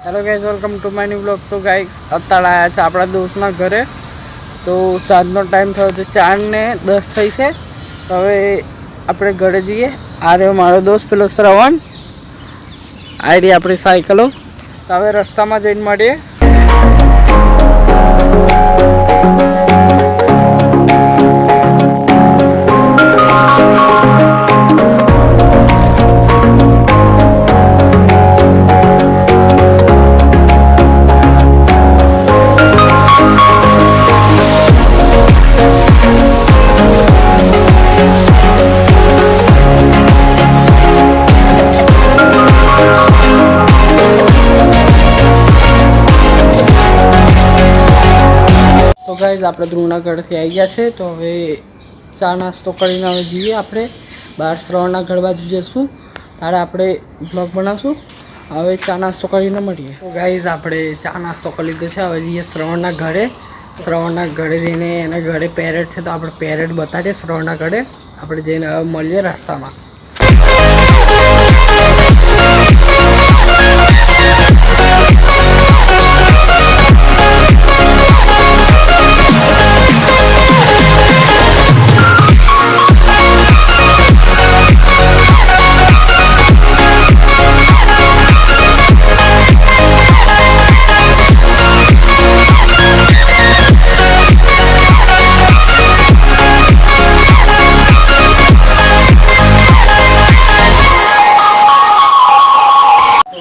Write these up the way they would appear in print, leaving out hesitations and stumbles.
Hello guys, welcome to my new blog. तो guys અત્યારે આવ્યા છે આપણા દોસ્તના ઘરે। તો સાંજનો ટાઈમ થયો છે 4:10 થઈ છે। તો હવે આપણે ઘરે જઈએ। આ રહ્યો મારો દોસ્ત પેલો શ્રવણ, આ રહી આપણી સાયકલો। તો હવે રસ્તામાં જઈને મળીએ। तो गाइज आप ध्रुवना घर थी आई गया है। तो हवे चा नास्तो करीने हवे जईए आपणे बहार श्रवणना घर बाजू जशुं, त्यारे आपणे ब्लॉग बनावशुं। हवे चा नास्तो करीने मळीए। तो गाइज आपणे चा नास्तो करी लीधो छे, हवे जईए श्रवणना घरे। श्रवणना घरे जईने एना घरे पेरेड छे, तो आपणे पेरेड बतावीए श्रवणना घरे। आपणे जईने हवे मळीए रસ્તામાં।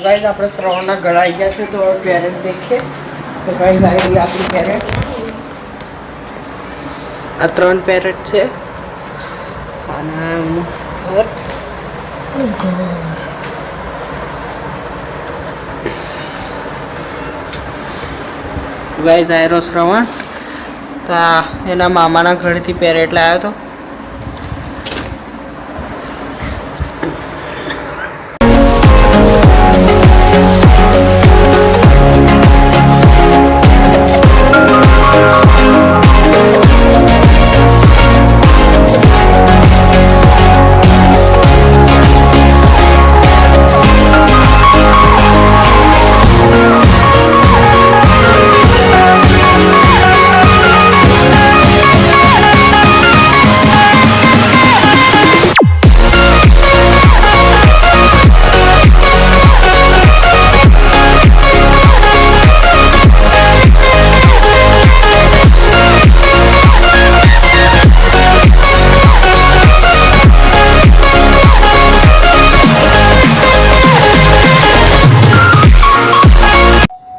गाइस આપણે શ્રવણના ઘર આવી ગયા છે। તો પેરેડ દેખીએ। તો ગાइस આવી આપણી પેરેડ, આ 3 પેરેડ છે અને ઘર गाइस આયરો શ્રવણ તો એના મામાના ઘરેથી પેરેડ લાવ્યો હતો।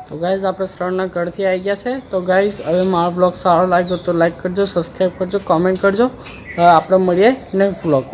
तो गाइज आप श्रवणना घर थी आई गया है। तो गाइज हवे मारो ब्लॉग सारो लाग्यो तो लाइक करजो, सब्सक्राइब करजो, कॉमेंट करजो। आप मळीए नेक्स्ट ब्लॉग।